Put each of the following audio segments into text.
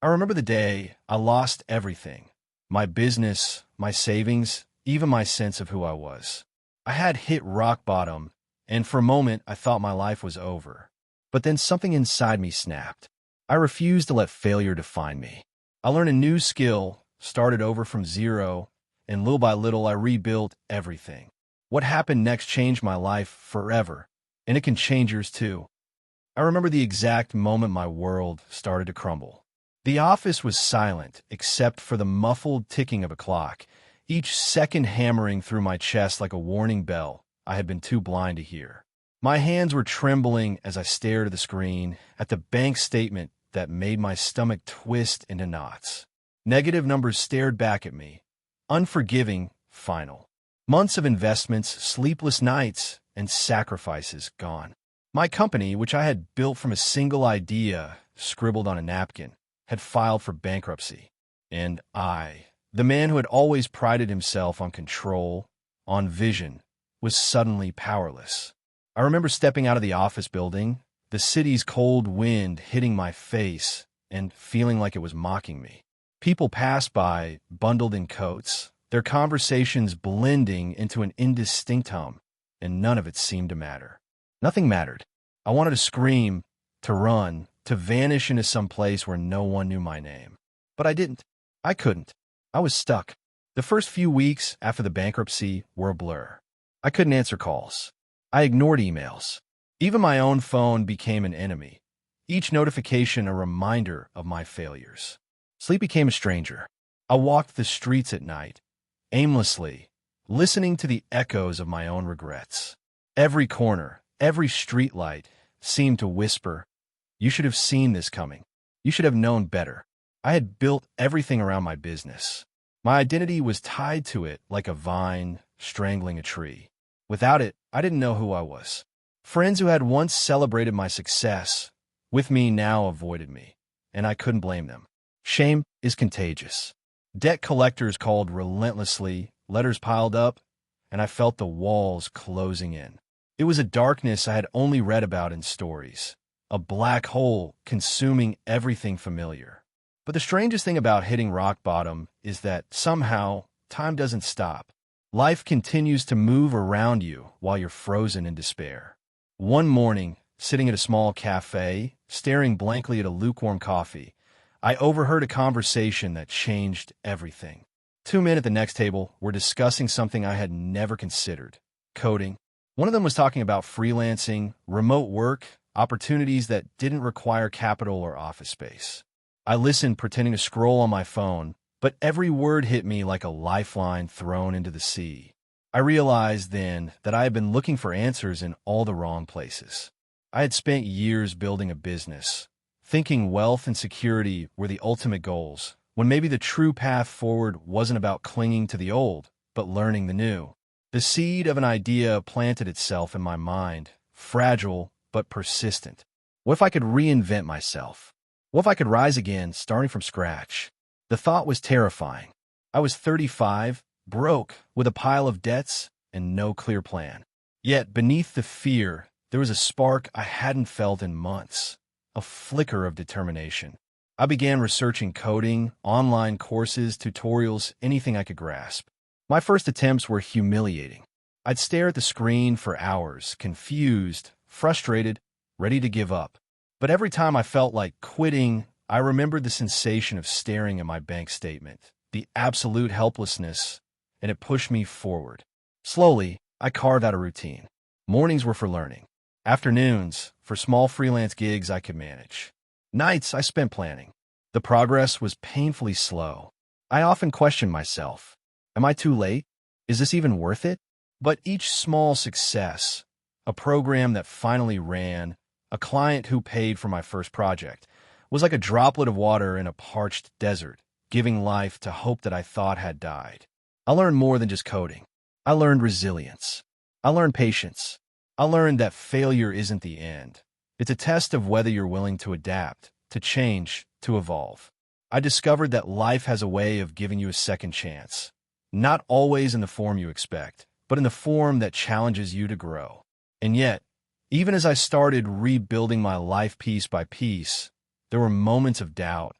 I remember the day I lost everything: my business, my savings, even my sense of who I was. I had hit rock bottom, and for a moment I thought my life was over. But then something inside me snapped. I refused to let failure define me. I learned a new skill, started over from zero, and little by little I rebuilt everything. What happened next changed my life forever, and it can change yours too. I remember the exact moment my world started to crumble. The office was silent except for the muffled ticking of a clock, each second hammering through my chest like a warning bell I had been too blind to hear. My hands were trembling as I stared at the screen, at the bank statement that made my stomach twist into knots. Negative numbers stared back at me, unforgiving, final. Months of investments, sleepless nights, and sacrifices gone. My company, which I had built from a single idea scribbled on a napkin, had filed for bankruptcy. And I, the man who had always prided himself on control, on vision, was suddenly powerless. I remember stepping out of the office building, the city's cold wind hitting my face, and feeling like it was mocking me. People passed by, bundled in coats, their conversations blending into an indistinct hum, and none of it seemed to matter. Nothing mattered. I wanted to scream, to run, to vanish into some place where no one knew my name. But I didn't. I couldn't. I was stuck. The first few weeks after the bankruptcy were a blur. I couldn't answer calls. I ignored emails. Even my own phone became an enemy, each notification a reminder of my failures. Sleep became a stranger. I walked the streets at night, aimlessly, listening to the echoes of my own regrets. Every corner, every streetlight seemed to whisper, "You should have seen this coming. You should have known better." I had built everything around my business. My identity was tied to it like a vine strangling a tree. Without it, I didn't know who I was. Friends who had once celebrated my success with me now avoided me, and I couldn't blame them. Shame is contagious. Debt collectors called relentlessly, letters piled up, and I felt the walls closing in. It was a darkness I had only read about in stories, a black hole consuming everything familiar. But the strangest thing about hitting rock bottom is that somehow time doesn't stop. Life continues to move around you while you're frozen in despair. One morning, sitting at a small cafe, staring blankly at a lukewarm coffee, I overheard a conversation that changed everything. Two men at the next table were discussing something I had never considered: coding. One of them was talking about freelancing, remote work, opportunities that didn't require capital or office space. I listened, pretending to scroll on my phone, but every word hit me like a lifeline thrown into the sea. I realized then that I had been looking for answers in all the wrong places. I had spent years building a business, thinking wealth and security were the ultimate goals, when maybe the true path forward wasn't about clinging to the old, but learning the new. The seed of an idea planted itself in my mind, fragile but persistent. What if I could reinvent myself? What if I could rise again, starting from scratch? The thought was terrifying. I was 35, broke, with a pile of debts and no clear plan. Yet beneath the fear, there was a spark I hadn't felt in months, a flicker of determination. I began researching coding, online courses, tutorials, anything I could grasp. My first attempts were humiliating. I'd stare at the screen for hours, confused, frustrated, ready to give up. But every time I felt like quitting, I remembered the sensation of staring at my bank statement, the absolute helplessness, and it pushed me forward. Slowly, I carved out a routine. Mornings were for learning. Afternoons, for small freelance gigs I could manage. Nights, I spent planning. The progress was painfully slow. I often questioned myself. Am I too late? Is this even worth it? But each small success, a program that finally ran, a client who paid for my first project, was like a droplet of water in a parched desert, giving life to hope that I thought had died. I learned more than just coding. I learned resilience. I learned patience. I learned that failure isn't the end. It's a test of whether you're willing to adapt, to change, to evolve. I discovered that life has a way of giving you a second chance, not always in the form you expect, but in the form that challenges you to grow. And yet, even as I started rebuilding my life piece by piece, there were moments of doubt,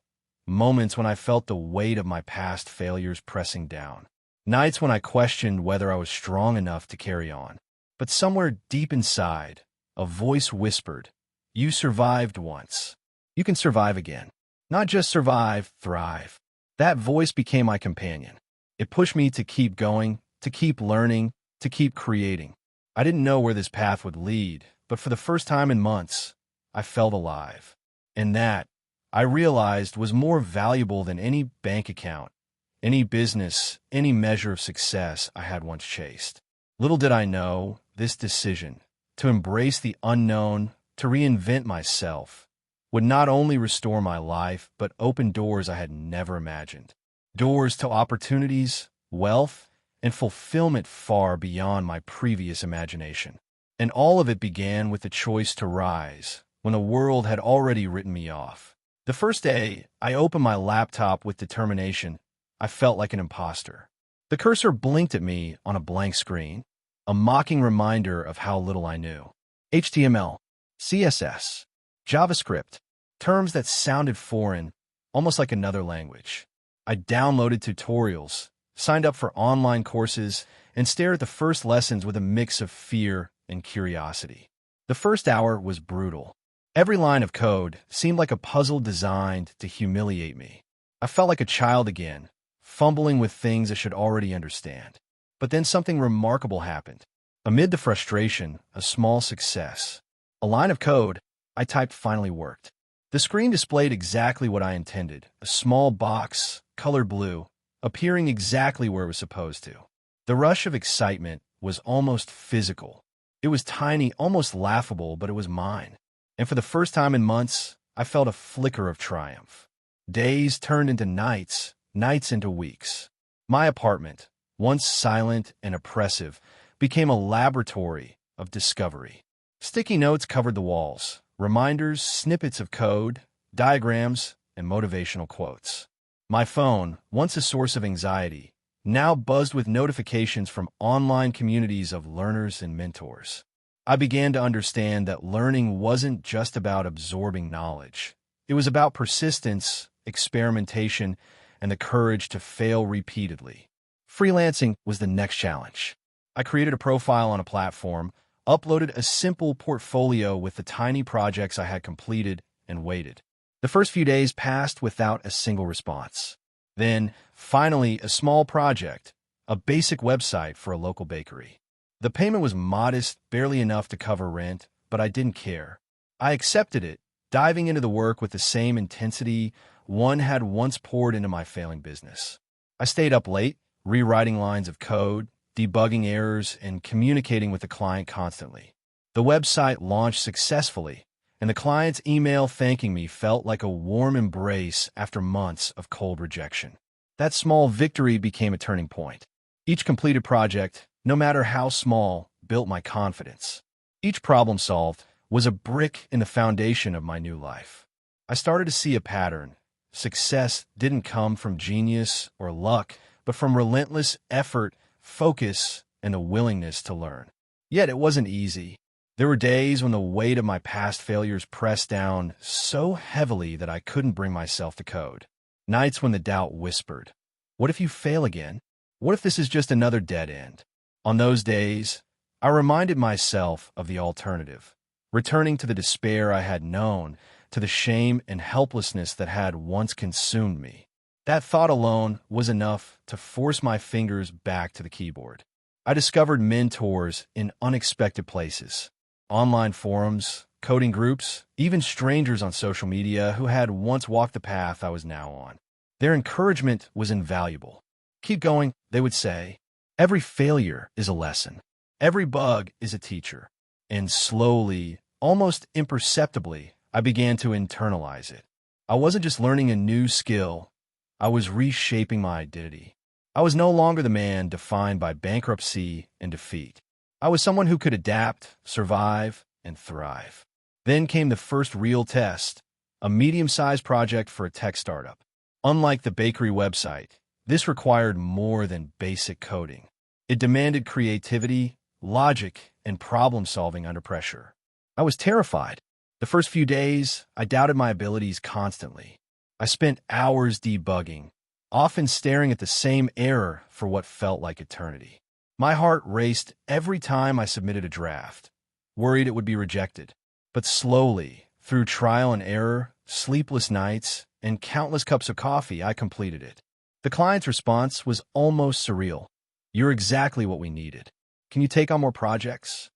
moments when I felt the weight of my past failures pressing down, nights when I questioned whether I was strong enough to carry on. But somewhere deep inside, a voice whispered, "You survived once. You can survive again. Not just survive, thrive." That voice became my companion. It pushed me to keep going, to keep learning, to keep creating. I didn't know where this path would lead, but for the first time in months, I felt alive. And that, I realized, was more valuable than any bank account, any business, any measure of success I had once chased. Little did I know, this decision, to embrace the unknown, to reinvent myself, would not only restore my life, but open doors I had never imagined. Doors to opportunities, wealth, and fulfillment far beyond my previous imagination. And all of it began with the choice to rise, when the world had already written me off. The first day, I opened my laptop with determination. I felt like an imposter. The cursor blinked at me on a blank screen, a mocking reminder of how little I knew. HTML, CSS, JavaScript, terms that sounded foreign, almost like another language. I downloaded tutorials, signed up for online courses, and stared at the first lessons with a mix of fear and curiosity. The first hour was brutal. Every line of code seemed like a puzzle designed to humiliate me. I felt like a child again, fumbling with things I should already understand. But then something remarkable happened. Amid the frustration, a small success. A line of code I typed finally worked. The screen displayed exactly what I intended, a small box, colored blue, appearing exactly where it was supposed to. The rush of excitement was almost physical. It was tiny, almost laughable, but it was mine. And for the first time in months, I felt a flicker of triumph. Days turned into nights, nights into weeks. My apartment, once silent and oppressive, became a laboratory of discovery. Sticky notes covered the walls, reminders, snippets of code, diagrams, and motivational quotes. My phone, once a source of anxiety, now buzzed with notifications from online communities of learners and mentors. I began to understand that learning wasn't just about absorbing knowledge. It was about persistence, experimentation, and the courage to fail repeatedly. Freelancing was the next challenge. I created a profile on a platform, uploaded a simple portfolio with the tiny projects I had completed, and waited. The first few days passed without a single response. Then, finally, a small project, a basic website for a local bakery. The payment was modest, barely enough to cover rent, but I didn't care. I accepted it, diving into the work with the same intensity one had once poured into my failing business. I stayed up late, rewriting lines of code, debugging errors, and communicating with the client constantly. The website launched successfully, and the client's email thanking me felt like a warm embrace after months of cold rejection. That small victory became a turning point. Each completed project, no matter how small, built my confidence. Each problem solved was a brick in the foundation of my new life. I started to see a pattern. Success didn't come from genius or luck, but from relentless effort, focus, and the willingness to learn. Yet it wasn't easy. There were days when the weight of my past failures pressed down so heavily that I couldn't bring myself to code. Nights when the doubt whispered, "What if you fail again? What if this is just another dead end?" On those days, I reminded myself of the alternative, returning to the despair I had known, to the shame and helplessness that had once consumed me. That thought alone was enough to force my fingers back to the keyboard. I discovered mentors in unexpected places, online forums, coding groups, even strangers on social media who had once walked the path I was now on. Their encouragement was invaluable. "Keep going," they would say. "Every failure is a lesson. Every bug is a teacher." And slowly, almost imperceptibly, I began to internalize it. I wasn't just learning a new skill. I was reshaping my identity. I was no longer the man defined by bankruptcy and defeat. I was someone who could adapt, survive, and thrive. Then came the first real test, a medium-sized project for a tech startup. Unlike the bakery website, this required more than basic coding. It demanded creativity, logic, and problem-solving under pressure. I was terrified. The first few days, I doubted my abilities constantly. I spent hours debugging, often staring at the same error for what felt like eternity. My heart raced every time I submitted a draft, worried it would be rejected. But slowly, through trial and error, sleepless nights, and countless cups of coffee, I completed it. The client's response was almost surreal. "You're exactly what we needed. Can you take on more projects?"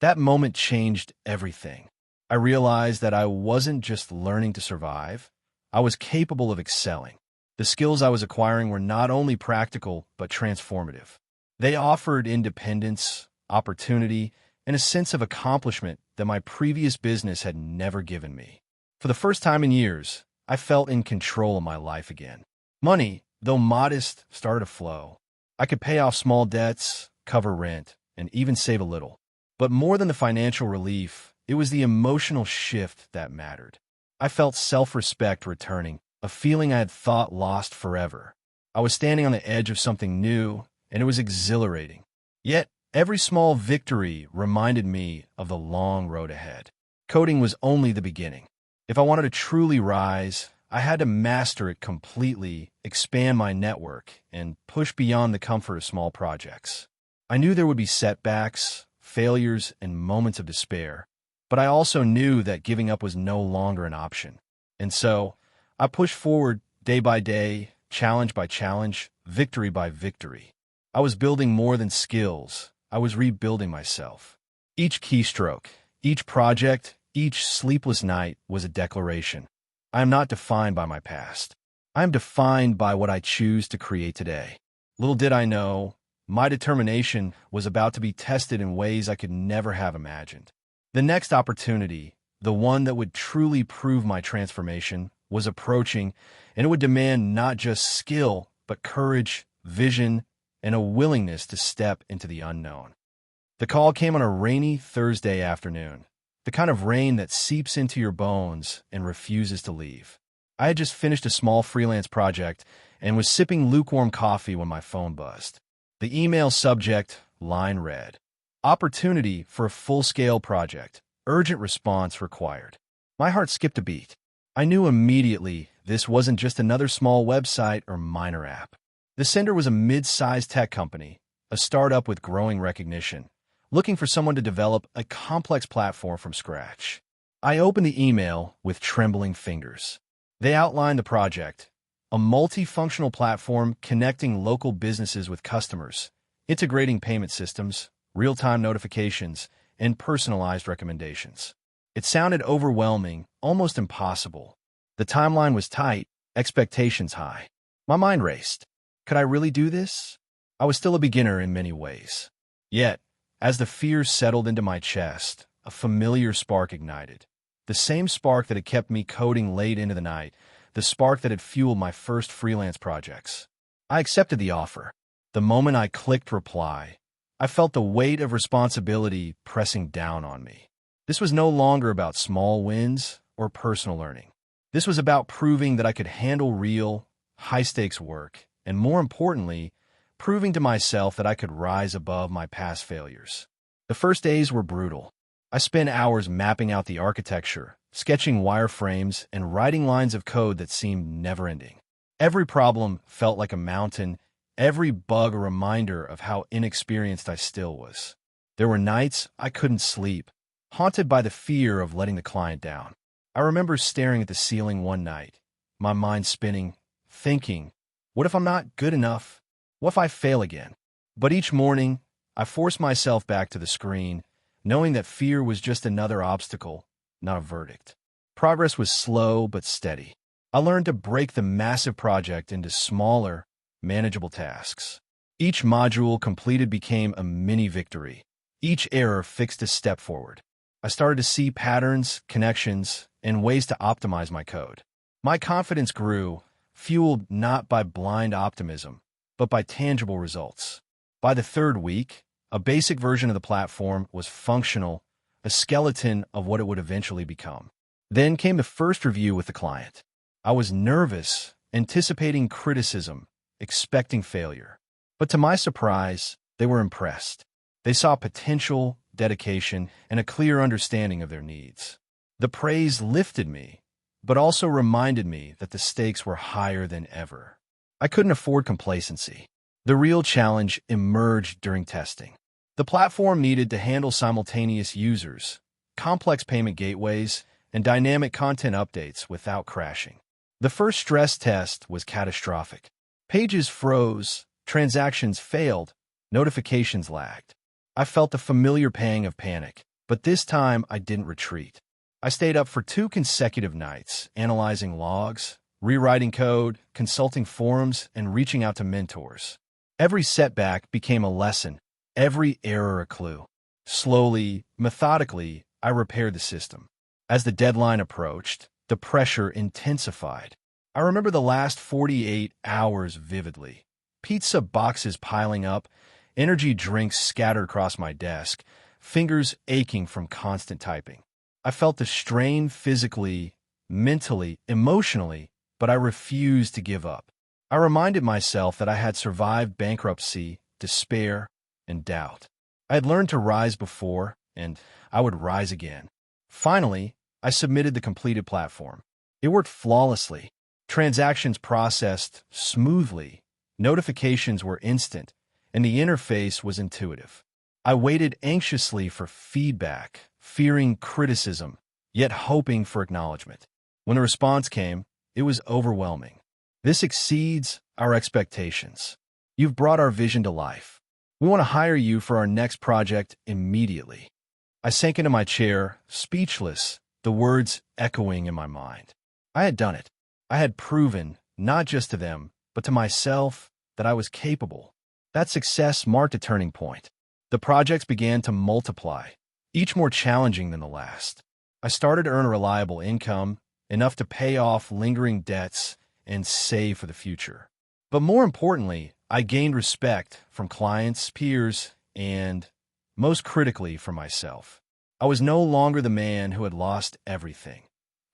That moment changed everything. I realized that I wasn't just learning to survive, I was capable of excelling. The skills I was acquiring were not only practical, but transformative. They offered independence, opportunity, and a sense of accomplishment that my previous business had never given me. For the first time in years, I felt in control of my life again. Money, though modest, started to flow. I could pay off small debts, cover rent, and even save a little. But more than the financial relief, it was the emotional shift that mattered. I felt self-respect returning, a feeling I had thought lost forever. I was standing on the edge of something new, and it was exhilarating. Yet, every small victory reminded me of the long road ahead. Coding was only the beginning. If I wanted to truly rise, I had to master it completely, expand my network, and push beyond the comfort of small projects. I knew there would be setbacks, failures, and moments of despair, but I also knew that giving up was no longer an option. And so, I pushed forward day by day, challenge by challenge, victory by victory. I was building more than skills. I was rebuilding myself. Each keystroke, each project, each sleepless night was a declaration. I am not defined by my past. I am defined by what I choose to create today. Little did I know, my determination was about to be tested in ways I could never have imagined. The next opportunity, the one that would truly prove my transformation, was approaching, and it would demand not just skill, but courage, vision, and a willingness to step into the unknown. The call came on a rainy Thursday afternoon, the kind of rain that seeps into your bones and refuses to leave. I had just finished a small freelance project and was sipping lukewarm coffee when my phone buzzed. The email subject line read, "Opportunity for a full-scale project. Urgent response required." My heart skipped a beat. I knew immediately this wasn't just another small website or minor app. The sender was a mid-sized tech company, a startup with growing recognition, looking for someone to develop a complex platform from scratch. I opened the email with trembling fingers. They outlined the project, a multifunctional platform connecting local businesses with customers, integrating payment systems, real-time notifications, and personalized recommendations. It sounded overwhelming, almost impossible. The timeline was tight, expectations high. My mind raced. Could I really do this? I was still a beginner in many ways. Yet, as the fear settled into my chest, a familiar spark ignited. The same spark that had kept me coding late into the night, the spark that had fueled my first freelance projects. I accepted the offer. The moment I clicked reply, I felt the weight of responsibility pressing down on me. This was no longer about small wins or personal learning. This was about proving that I could handle real, high-stakes work, and more importantly, proving to myself that I could rise above my past failures. The first days were brutal. I spent hours mapping out the architecture, sketching wireframes, and writing lines of code that seemed never-ending. Every problem felt like a mountain, every bug a reminder of how inexperienced I still was. There were nights I couldn't sleep, haunted by the fear of letting the client down. I remember staring at the ceiling one night, my mind spinning, thinking, what if I'm not good enough? What if I fail again? But each morning, I forced myself back to the screen, knowing that fear was just another obstacle, not a verdict. Progress was slow but steady. I learned to break the massive project into smaller, manageable tasks. Each module completed became a mini victory. Each error fixed a step forward. I started to see patterns, connections, and ways to optimize my code. My confidence grew, fueled not by blind optimism, but by tangible results. By the third week, a basic version of the platform was functional, a skeleton of what it would eventually become. Then came the first review with the client. I was nervous, anticipating criticism, expecting failure. But to my surprise, they were impressed. They saw potential, dedication, and a clear understanding of their needs. The praise lifted me, but also reminded me that the stakes were higher than ever. I couldn't afford complacency. The real challenge emerged during testing. The platform needed to handle simultaneous users, complex payment gateways, and dynamic content updates without crashing. The first stress test was catastrophic. Pages froze, transactions failed, notifications lagged. I felt the familiar pang of panic, but this time I didn't retreat. I stayed up for 2 consecutive nights, analyzing logs, rewriting code, consulting forums, and reaching out to mentors. Every setback became a lesson, every error a clue. Slowly, methodically, I repaired the system. As the deadline approached, the pressure intensified. I remember the last 48 hours vividly. Pizza boxes piling up, energy drinks scattered across my desk, fingers aching from constant typing. I felt the strain physically, mentally, emotionally, but I refused to give up. I reminded myself that I had survived bankruptcy, despair, and doubt. I had learned to rise before, and I would rise again. Finally, I submitted the completed platform. It worked flawlessly. Transactions processed smoothly, notifications were instant, and the interface was intuitive. I waited anxiously for feedback, fearing criticism, yet hoping for acknowledgement. When the response came, it was overwhelming. This exceeds our expectations. You've brought our vision to life. We want to hire you for our next project immediately. I sank into my chair, speechless, the words echoing in my mind. I had done it. I had proven, not just to them, but to myself, that I was capable. That success marked a turning point. The projects began to multiply, each more challenging than the last. I started to earn a reliable income, enough to pay off lingering debts and save for the future. But more importantly, I gained respect from clients, peers, and, most critically, from myself. I was no longer the man who had lost everything.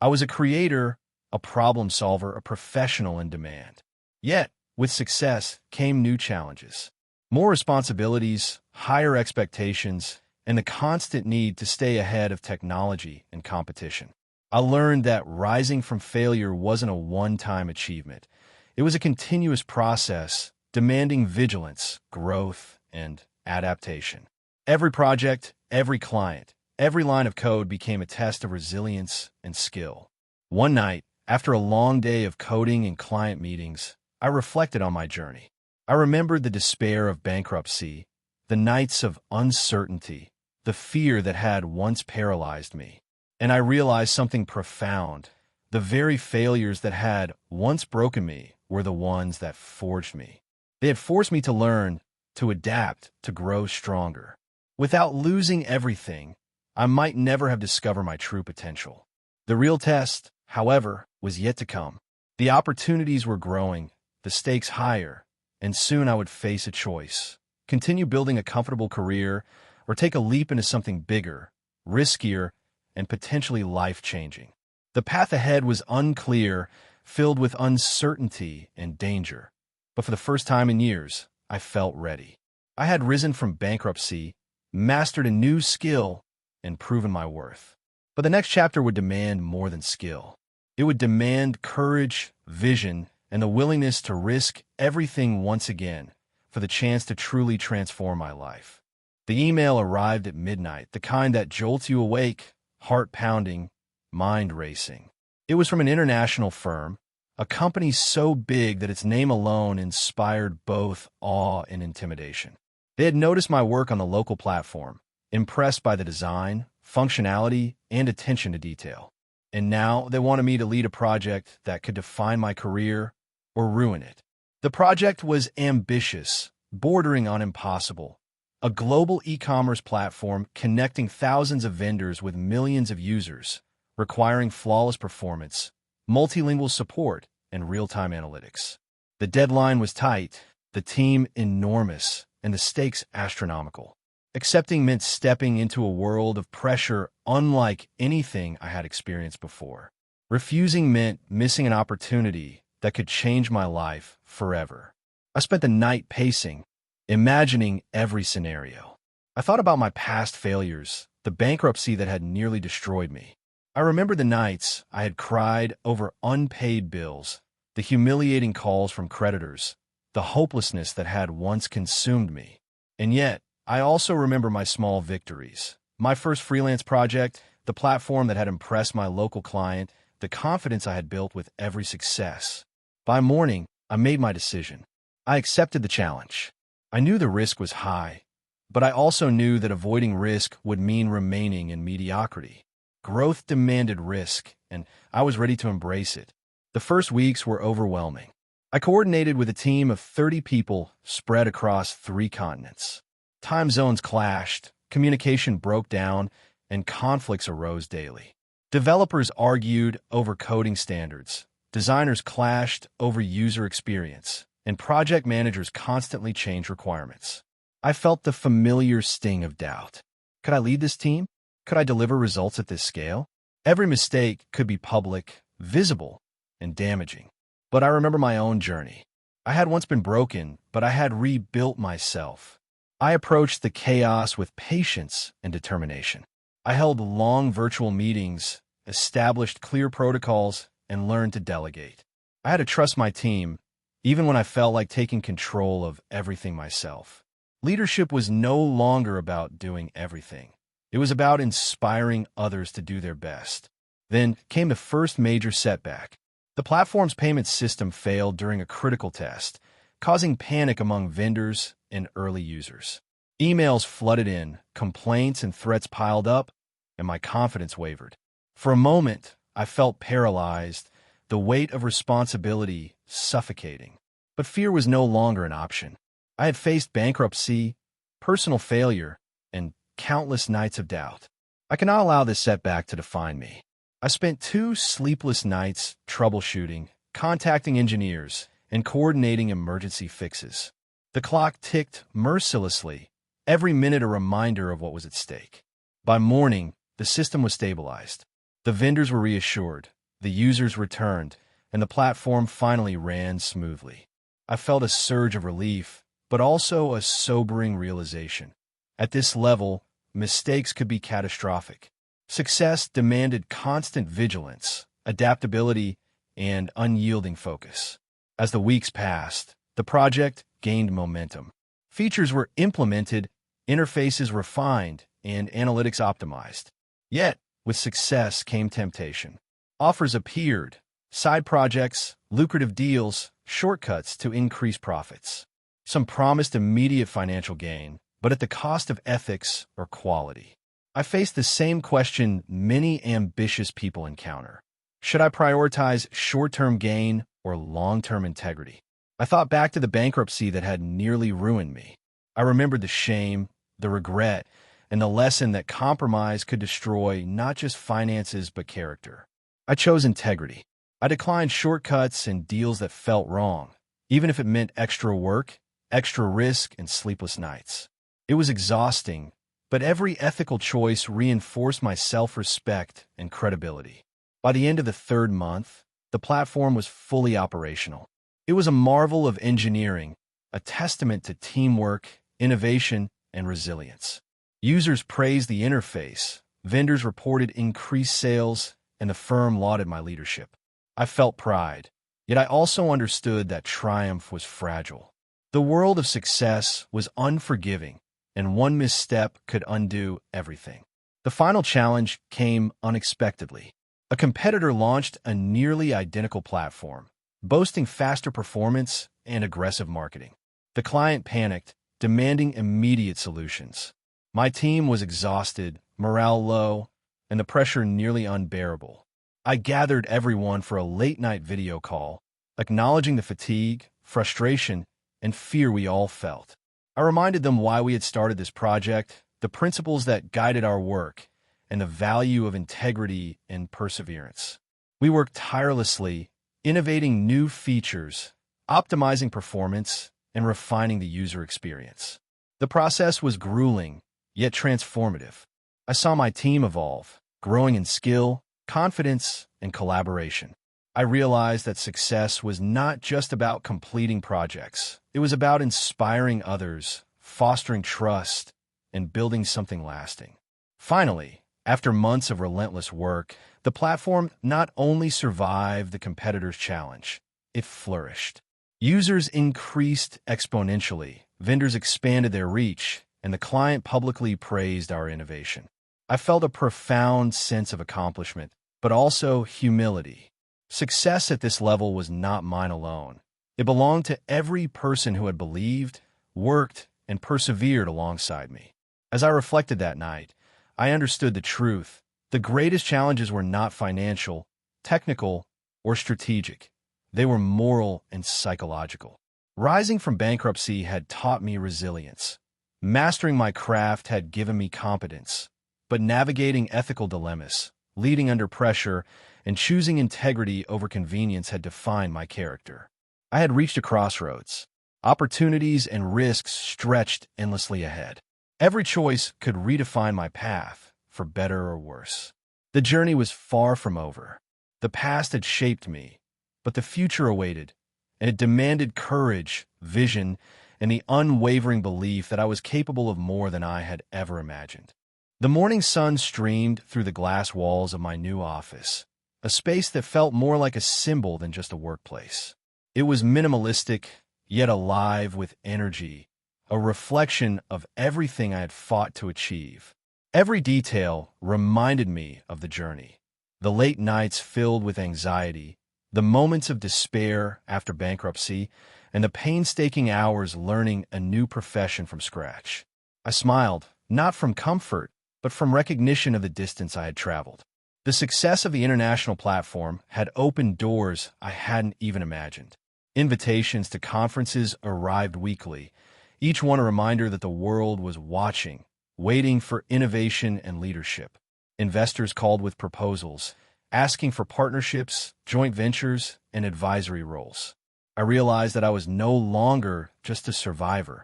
I was a creator, a problem solver, a professional in demand. Yet, with success came new challenges. More responsibilities, higher expectations, and the constant need to stay ahead of technology and competition. I learned that rising from failure wasn't a one-time achievement. It was a continuous process, demanding vigilance, growth, and adaptation. Every project, every client, every line of code became a test of resilience and skill. One night, after a long day of coding and client meetings, I reflected on my journey. I remembered the despair of bankruptcy, the nights of uncertainty, the fear that had once paralyzed me. And I realized something profound. The very failures that had once broken me were the ones that forged me. They had forced me to learn, to adapt, to grow stronger. Without losing everything, I might never have discovered my true potential. The real test, however, was yet to come. The opportunities were growing, the stakes higher, and soon I would face a choice. Continue building a comfortable career, or take a leap into something bigger, riskier, and potentially life-changing. The path ahead was unclear, filled with uncertainty and danger. But for the first time in years, I felt ready. I had risen from bankruptcy, mastered a new skill, and proven my worth. But the next chapter would demand more than skill. It would demand courage, vision, and the willingness to risk everything once again for the chance to truly transform my life. The email arrived at midnight, the kind that jolts you awake, heart pounding, mind racing. It was from an international firm, a company so big that its name alone inspired both awe and intimidation. They had noticed my work on the local platform, impressed by the design, functionality, and attention to detail. And now they wanted me to lead a project that could define my career or ruin it. The project was ambitious, bordering on impossible. A global e-commerce platform connecting thousands of vendors with millions of users, requiring flawless performance, multilingual support, and real-time analytics. The deadline was tight, the team enormous, and the stakes astronomical. Accepting meant stepping into a world of pressure unlike anything I had experienced before. Refusing meant missing an opportunity that could change my life forever. I spent the night pacing, imagining every scenario. I thought about my past failures, the bankruptcy that had nearly destroyed me, I remember the nights I had cried over unpaid bills, the humiliating calls from creditors, the hopelessness that had once consumed me. And yet, I also remember my small victories. My first freelance project, the platform that had impressed my local client, the confidence I had built with every success. By morning, I made my decision. I accepted the challenge. I knew the risk was high, but I also knew that avoiding risk would mean remaining in mediocrity. Growth demanded risk, and I was ready to embrace it. The first weeks were overwhelming. I coordinated with a team of 30 people spread across 3 continents. Time zones clashed, communication broke down, and conflicts arose daily. Developers argued over coding standards, designers clashed over user experience, and project managers constantly changed requirements. I felt the familiar sting of doubt. Could I lead this team? Could I deliver results at this scale? Every mistake could be public, visible, and damaging. But I remember my own journey. I had once been broken, but I had rebuilt myself. I approached the chaos with patience and determination. I held long virtual meetings, established clear protocols, and learned to delegate. I had to trust my team, even when I felt like taking control of everything myself. Leadership was no longer about doing everything. It was about inspiring others to do their best. Then came the first major setback. The platform's payment system failed during a critical test, causing panic among vendors and early users. Emails flooded in, complaints and threats piled up, and my confidence wavered. For a moment, I felt paralyzed, the weight of responsibility suffocating. But fear was no longer an option. I had faced bankruptcy, personal failure, and countless nights of doubt. I cannot allow this setback to define me. I spent 2 sleepless nights troubleshooting, contacting engineers, and coordinating emergency fixes. The clock ticked mercilessly, every minute a reminder of what was at stake. By morning, the system was stabilized. The vendors were reassured, the users returned, and the platform finally ran smoothly. I felt a surge of relief, but also a sobering realization. At this level, mistakes could be catastrophic. Success demanded constant vigilance, adaptability, and unyielding focus. As the weeks passed, the project gained momentum. Features were implemented, interfaces refined, and analytics optimized. Yet, with success came temptation. Offers appeared, side projects, lucrative deals, shortcuts to increase profits. Some promised immediate financial gain, but at the cost of ethics or quality. I faced the same question many ambitious people encounter. Should I prioritize short-term gain or long-term integrity? I thought back to the bankruptcy that had nearly ruined me. I remembered the shame, the regret, and the lesson that compromise could destroy not just finances but character. I chose integrity. I declined shortcuts and deals that felt wrong, even if it meant extra work, extra risk, and sleepless nights. It was exhausting, but every ethical choice reinforced my self-respect and credibility. By the end of the 3rd month, the platform was fully operational. It was a marvel of engineering, a testament to teamwork, innovation, and resilience. Users praised the interface, vendors reported increased sales, and the firm lauded my leadership. I felt pride, yet I also understood that triumph was fragile. The world of success was unforgiving, and one misstep could undo everything. The final challenge came unexpectedly. A competitor launched a nearly identical platform, boasting faster performance and aggressive marketing. The client panicked, demanding immediate solutions. My team was exhausted, morale low, and the pressure nearly unbearable. I gathered everyone for a late-night video call, acknowledging the fatigue, frustration, and fear we all felt. I reminded them why we had started this project, the principles that guided our work, and the value of integrity and perseverance. We worked tirelessly, innovating new features, optimizing performance, and refining the user experience. The process was grueling, yet transformative. I saw my team evolve, growing in skill, confidence, and collaboration. I realized that success was not just about completing projects. It was about inspiring others, fostering trust, and building something lasting. Finally, after months of relentless work, The platform not only survived the competitor's challenge, it flourished. Users increased exponentially, vendors expanded their reach, and the client publicly praised our innovation. I felt a profound sense of accomplishment, but also humility. Success at this level was not mine alone. It belonged to every person who had believed, worked, and persevered alongside me. As I reflected that night, I understood the truth. The greatest challenges were not financial, technical, or strategic. They were moral and psychological. Rising from bankruptcy had taught me resilience. Mastering my craft had given me competence. But navigating ethical dilemmas, leading under pressure, and choosing integrity over convenience had defined my character. I had reached a crossroads. Opportunities and risks stretched endlessly ahead. Every choice could redefine my path, for better or worse. The journey was far from over. The past had shaped me, but the future awaited, and it demanded courage, vision, and the unwavering belief that I was capable of more than I had ever imagined. The morning sun streamed through the glass walls of my new office, a space that felt more like a symbol than just a workplace. It was minimalistic, yet alive with energy, a reflection of everything I had fought to achieve. Every detail reminded me of the journey. The late nights filled with anxiety, the moments of despair after bankruptcy, and the painstaking hours learning a new profession from scratch. I smiled, not from comfort, but from recognition of the distance I had traveled. The success of the international platform had opened doors I hadn't even imagined. Invitations to conferences arrived weekly, each one a reminder that the world was watching, waiting for innovation and leadership. Investors called with proposals, asking for partnerships, joint ventures, and advisory roles. I realized that I was no longer just a survivor.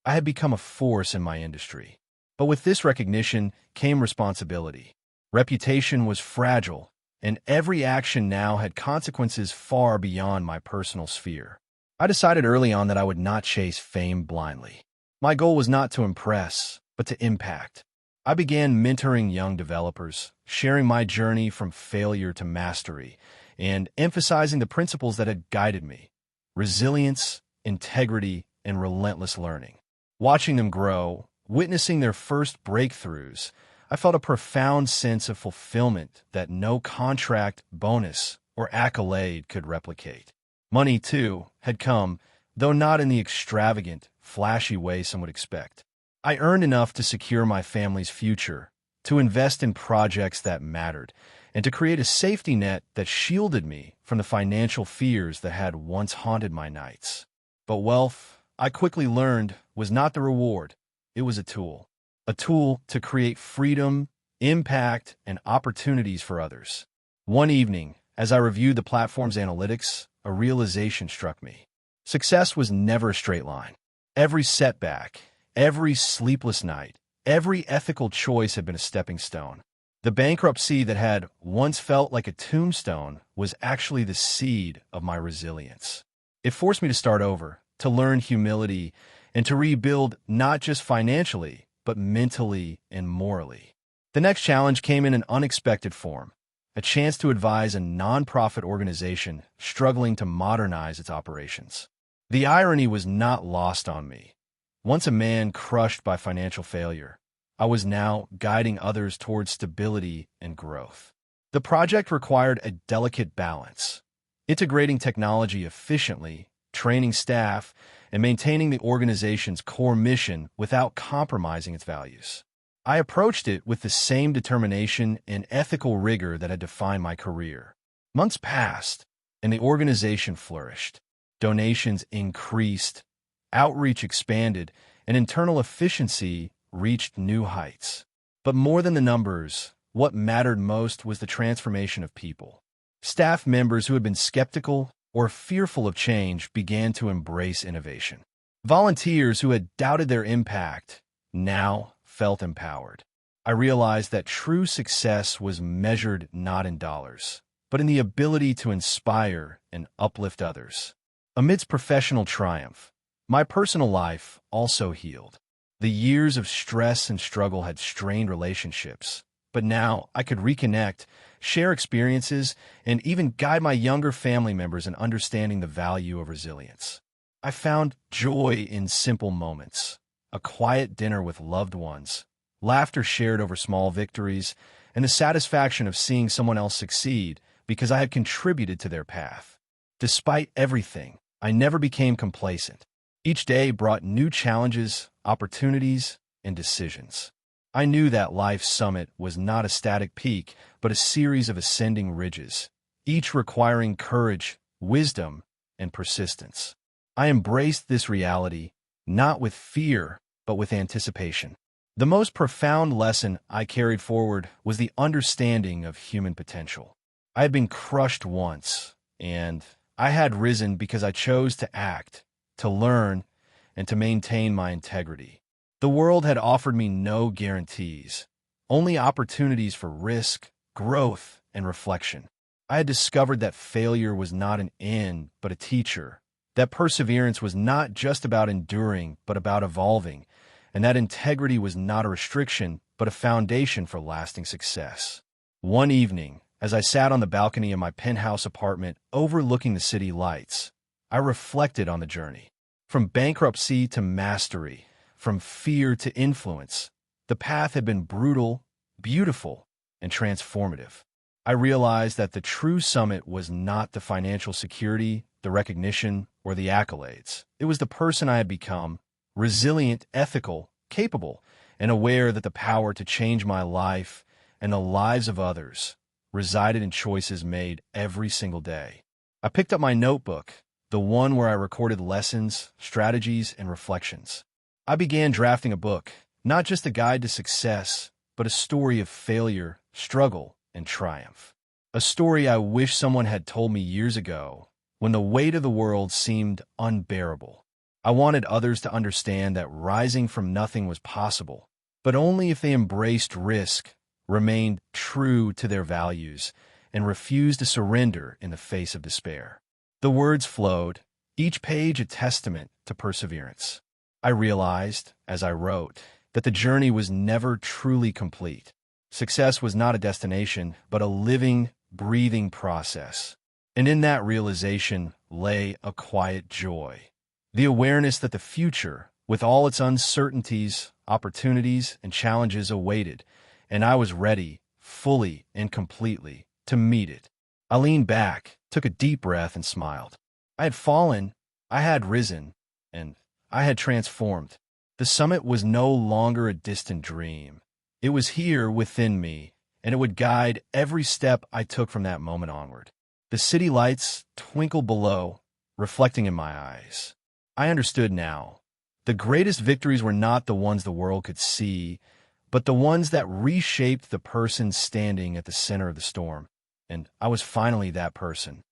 I had become a force in my industry. But with this recognition came responsibility. Reputation was fragile, and every action now had consequences far beyond my personal sphere. I decided early on that I would not chase fame blindly. My goal was not to impress, but to impact. I began mentoring young developers, sharing my journey from failure to mastery, and emphasizing the principles that had guided me: resilience, integrity, and relentless learning. Watching them grow, witnessing their first breakthroughs, I felt a profound sense of fulfillment that no contract, bonus, or accolade could replicate. Money, too, had come, though not in the extravagant, flashy way some would expect. I earned enough to secure my family's future, to invest in projects that mattered, and to create a safety net that shielded me from the financial fears that had once haunted my nights. But wealth, I quickly learned, was not the reward. It was a tool to create freedom, impact, and opportunities for others. One evening, as I reviewed the platform's analytics, a realization struck me. Success was never a straight line. Every setback, every sleepless night, every ethical choice had been a stepping stone. The bankruptcy that had once felt like a tombstone was actually the seed of my resilience. It forced me to start over, to learn humility, and to rebuild not just financially, but mentally and morally. The next challenge came in an unexpected form, a chance to advise a nonprofit organization struggling to modernize its operations. The irony was not lost on me. Once a man crushed by financial failure, I was now guiding others towards stability and growth. The project required a delicate balance, integrating technology efficiently, training staff, and maintaining the organization's core mission without compromising its values. I approached it with the same determination and ethical rigor that had defined my career. Months passed, and the organization flourished. Donations increased, outreach expanded, and internal efficiency reached new heights. But more than the numbers, what mattered most was the transformation of people. Staff members who had been skeptical or fearful of change began to embrace innovation. Volunteers who had doubted their impact now felt empowered. I realized that true success was measured not in dollars, but in the ability to inspire and uplift others. Amidst professional triumph, my personal life also healed. The years of stress and struggle had strained relationships, but now I could reconnect, share experiences, and even guide my younger family members in understanding the value of resilience. I found joy in simple moments, a quiet dinner with loved ones, laughter shared over small victories, and the satisfaction of seeing someone else succeed because I had contributed to their path. Despite everything, I never became complacent. Each day brought new challenges, opportunities, and decisions. I knew that life's summit was not a static peak, but a series of ascending ridges, each requiring courage, wisdom, and persistence. I embraced this reality, not with fear, but with anticipation. The most profound lesson I carried forward was the understanding of human potential. I had been crushed once, and I had risen because I chose to act, to learn, and to maintain my integrity. The world had offered me no guarantees, only opportunities for risk, growth, and reflection. I had discovered that failure was not an end, but a teacher, that perseverance was not just about enduring, but about evolving, and that integrity was not a restriction, but a foundation for lasting success. One evening, as I sat on the balcony of my penthouse apartment overlooking the city lights, I reflected on the journey. From bankruptcy to mastery, from fear to influence, the path had been brutal, beautiful, and transformative. I realized that the true summit was not the financial security, the recognition, or the accolades. It was the person I had become, resilient, ethical, capable, and aware that the power to change my life and the lives of others resided in choices made every single day. I picked up my notebook, the one where I recorded lessons, strategies, and reflections. I began drafting a book, not just a guide to success, but a story of failure, struggle, and triumph. A story I wish someone had told me years ago, when the weight of the world seemed unbearable. I wanted others to understand that rising from nothing was possible, but only if they embraced risk, remained true to their values, and refused to surrender in the face of despair. The words flowed, each page a testament to perseverance. I realized, as I wrote, that the journey was never truly complete. Success was not a destination, but a living, breathing process. And in that realization lay a quiet joy. The awareness that the future, with all its uncertainties, opportunities, and challenges awaited, and I was ready, fully and completely, to meet it. I leaned back, took a deep breath, and smiled. I had fallen, I had risen, and I had transformed. The summit was no longer a distant dream. It was here within me, and it would guide every step I took from that moment onward. The city lights twinkled below, reflecting in my eyes. I understood now. The greatest victories were not the ones the world could see, but the ones that reshaped the person standing at the center of the storm. And I was finally that person.